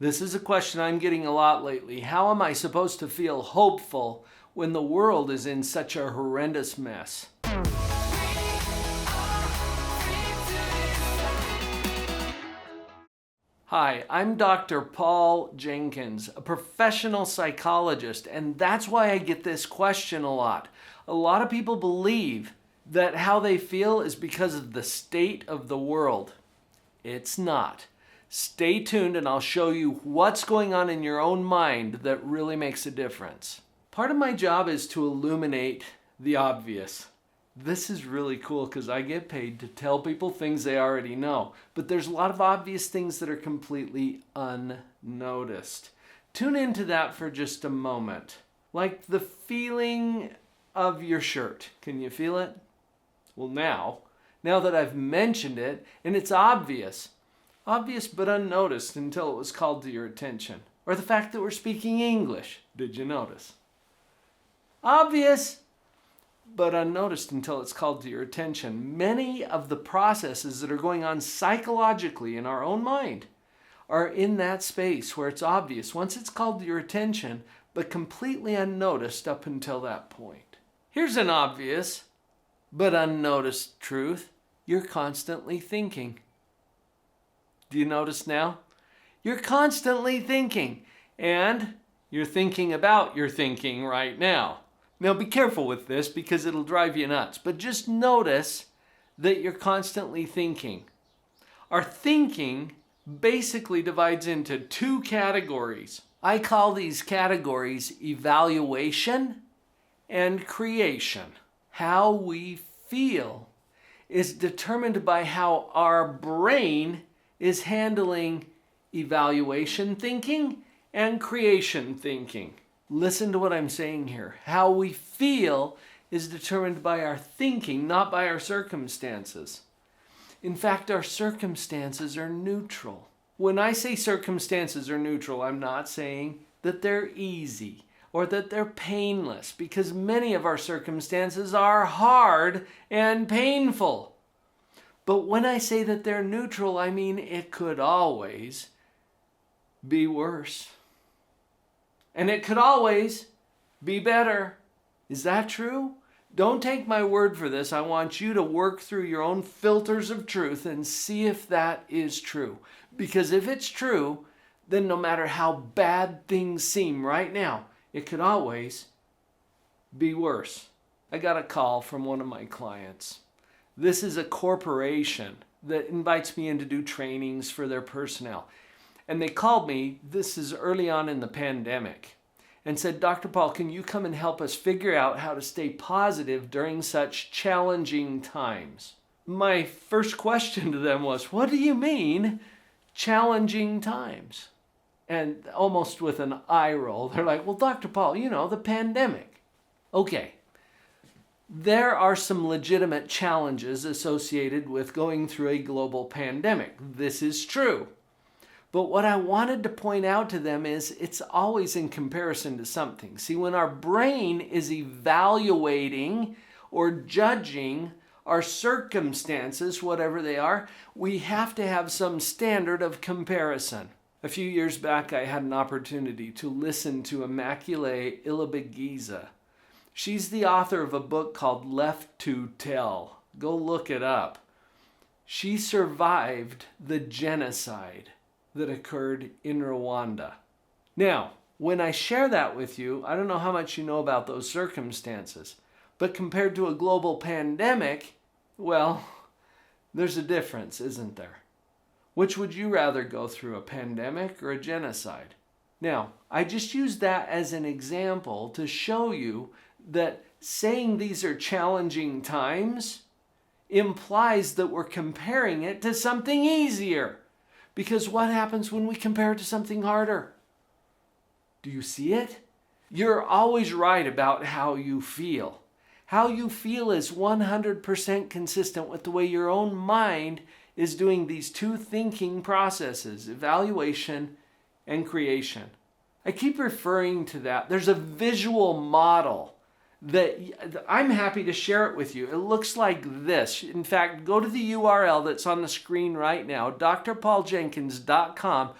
This is a question I'm getting a lot lately. How am I supposed to feel hopeful when the world is in such a horrendous mess? Hi, I'm Dr. Paul Jenkins, a professional psychologist, and that's why I get this question a lot. A lot of people believe that how they feel is because of the state of the world. It's not. Stay tuned and I'll show you what's going on in your own mind that really makes a difference. Part of my job is to illuminate the obvious. This is really cool because I get paid to tell people things they already know. But there's a lot of obvious things that are completely unnoticed. Tune into that for just a moment. Like the feeling of your shirt. Can you feel it? Well, now that I've mentioned it, and it's obvious but unnoticed until it was called to your attention. Or the fact that we're speaking English. Did you notice? Obvious but unnoticed until it's called to your attention. Many of the processes that are going on psychologically in our own mind are in that space where it's obvious once it's called to your attention, but completely unnoticed up until that point. Here's an obvious but unnoticed truth. You're constantly thinking. Do you notice now? You're constantly thinking, and you're thinking about your thinking right now. Now be careful with this because it'll drive you nuts, but just notice that you're constantly thinking. Our thinking basically divides into two categories. I call these categories evaluation and creation. How we feel is determined by how our brain is handling evaluation thinking and creation thinking. Listen to what I'm saying here. How we feel is determined by our thinking, not by our circumstances. In fact, our circumstances are neutral. When I say circumstances are neutral, I'm not saying that they're easy or that they're painless, because many of our circumstances are hard and painful. But when I say that they're neutral, I mean it could always be worse. And it could always be better. Is that true? Don't take my word for this. I want you to work through your own filters of truth and see if that is true. Because if it's true, then no matter how bad things seem right now, it could always be worse. I got a call from one of my clients. This is a corporation that invites me in to do trainings for their personnel. And they called me, this is early on in the pandemic, and said, Dr. Paul, can you come and help us figure out how to stay positive during such challenging times? My first question to them was, what do you mean, challenging times? And almost with an eye roll, they're like, well, Dr. Paul, the pandemic. Okay. There are some legitimate challenges associated with going through a global pandemic. This is true. But what I wanted to point out to them is it's always in comparison to something. See, when our brain is evaluating or judging our circumstances, whatever they are, we have to have some standard of comparison. A few years back, I had an opportunity to listen to Immaculée Ilibagiza. She's the author of a book called Left to Tell. Go look it up. She survived the genocide that occurred in Rwanda. Now, when I share that with you, I don't know how much you know about those circumstances, but compared to a global pandemic, well, there's a difference, isn't there? Which would you rather go through, a pandemic or a genocide? Now, I just used that as an example to show you that saying these are challenging times implies that we're comparing it to something easier. Because what happens when we compare it to something harder? Do you see it? You're always right about how you feel. How you feel is 100% consistent with the way your own mind is doing these two thinking processes, evaluation and creation. I keep referring to that. There's a visual model that I'm happy to share it with you. It looks like this. In fact, go to the URL that's on the screen right now, drpauljenkins.com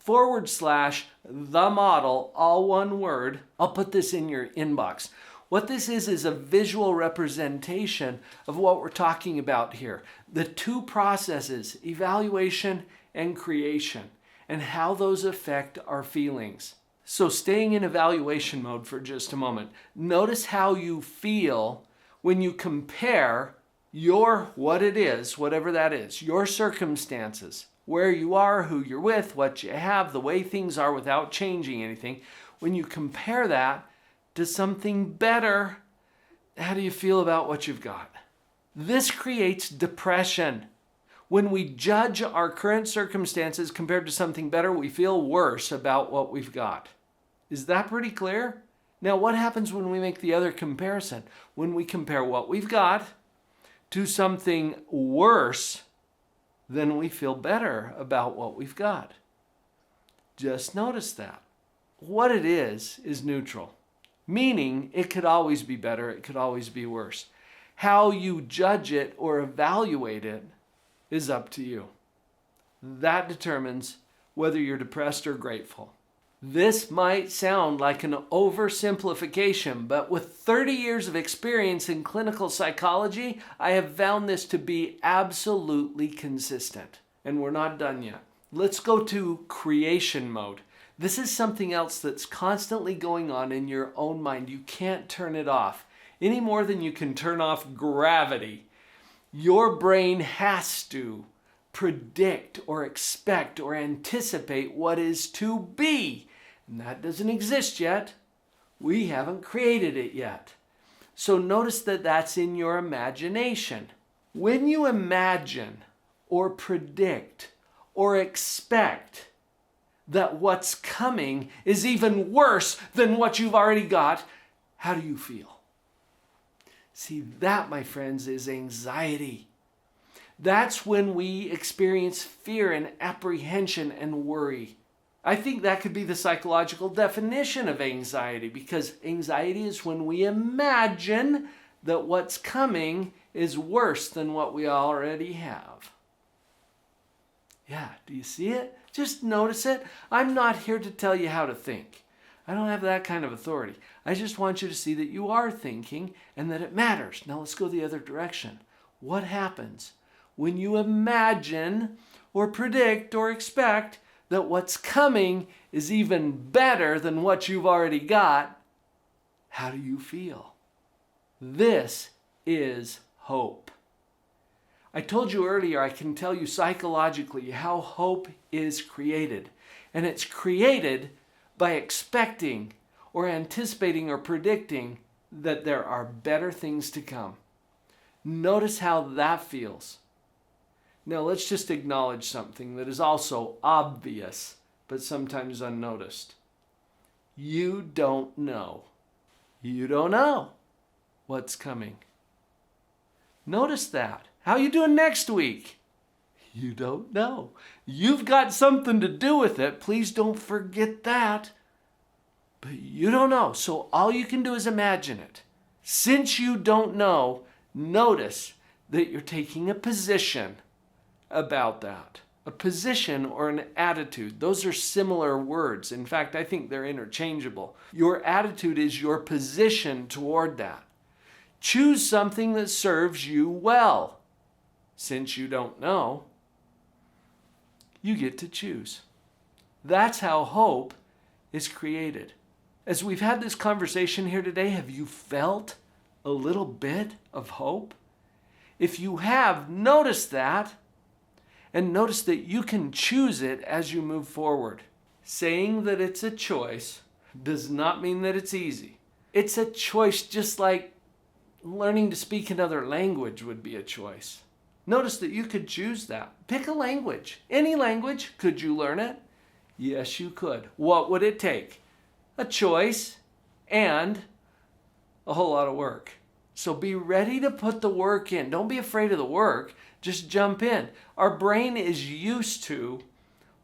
/the model, all one word. I'll put this in your inbox. What this is a visual representation of what we're talking about here. The two processes, evaluation and creation, and how those affect our feelings. So staying in evaluation mode for just a moment, notice how you feel when you compare what it is, whatever that is, your circumstances, where you are, who you're with, what you have, the way things are without changing anything. When you compare that to something better, how do you feel about what you've got? This creates depression. When we judge our current circumstances compared to something better, we feel worse about what we've got. Is that pretty clear? Now, what happens when we make the other comparison? When we compare what we've got to something worse, then we feel better about what we've got. Just notice that. What it is neutral, meaning it could always be better, it could always be worse. How you judge it or evaluate it is up to you. That determines whether you're depressed or grateful. This might sound like an oversimplification, but with 30 years of experience in clinical psychology, I have found this to be absolutely consistent. And we're not done yet. Let's go to creation mode. This is something else that's constantly going on in your own mind. You can't turn it off any more than you can turn off gravity. Your brain has to predict or expect or anticipate what is to be. And that doesn't exist yet. We haven't created it yet. So notice that that's in your imagination. When you imagine or predict or expect that what's coming is even worse than what you've already got, how do you feel? See, that, my friends, is anxiety. That's when we experience fear and apprehension and worry. I think that could be the psychological definition of anxiety, because anxiety is when we imagine that what's coming is worse than what we already have. Yeah, do you see it? Just notice it. I'm not here to tell you how to think. I don't have that kind of authority. I just want you to see that you are thinking and that it matters. Now let's go the other direction. What happens when you imagine or predict or expect that what's coming is even better than what you've already got? How do you feel? This is hope. I told you earlier, I can tell you psychologically how hope is created. And it's created by expecting or anticipating or predicting that there are better things to come. Notice how that feels. Now let's just acknowledge something that is also obvious, but sometimes unnoticed. You don't know. You don't know what's coming. Notice that. How are you doing next week? You don't know. You've got something to do with it. Please don't forget that. But you don't know. So all you can do is imagine it. Since you don't know, notice that you're taking a position about that. A position or an attitude. Those are similar words. In fact, I think they're interchangeable. Your attitude is your position toward that. Choose something that serves you well. Since you don't know, you get to choose. That's how hope is created. As we've had this conversation here today, have you felt a little bit of hope? If you have, notice that. And notice that you can choose it as you move forward. Saying that it's a choice does not mean that it's easy. It's a choice just like learning to speak another language would be a choice. Notice that you could choose that. Pick a language. Any language. Could you learn it? Yes, you could. What would it take? A choice and a whole lot of work. So be ready to put the work in. Don't be afraid of the work. Just jump in. Our brain is used to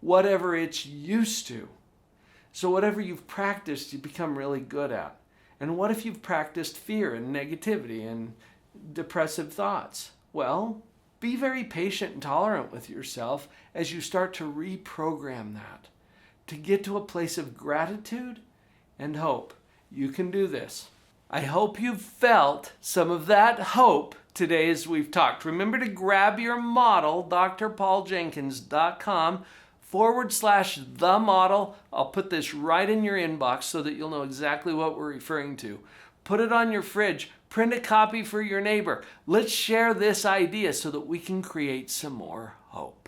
whatever it's used to. So whatever you've practiced, you become really good at. And what if you've practiced fear and negativity and depressive thoughts? Well, be very patient and tolerant with yourself as you start to reprogram that. to get to a place of gratitude and hope. You can do this. I hope you've felt some of that hope today as we've talked. Remember to grab your model, drpauljenkins.com/the model. I'll put this right in your inbox so that you'll know exactly what we're referring to. Put it on your fridge. Print a copy for your neighbor. Let's share this idea so that we can create some more hope.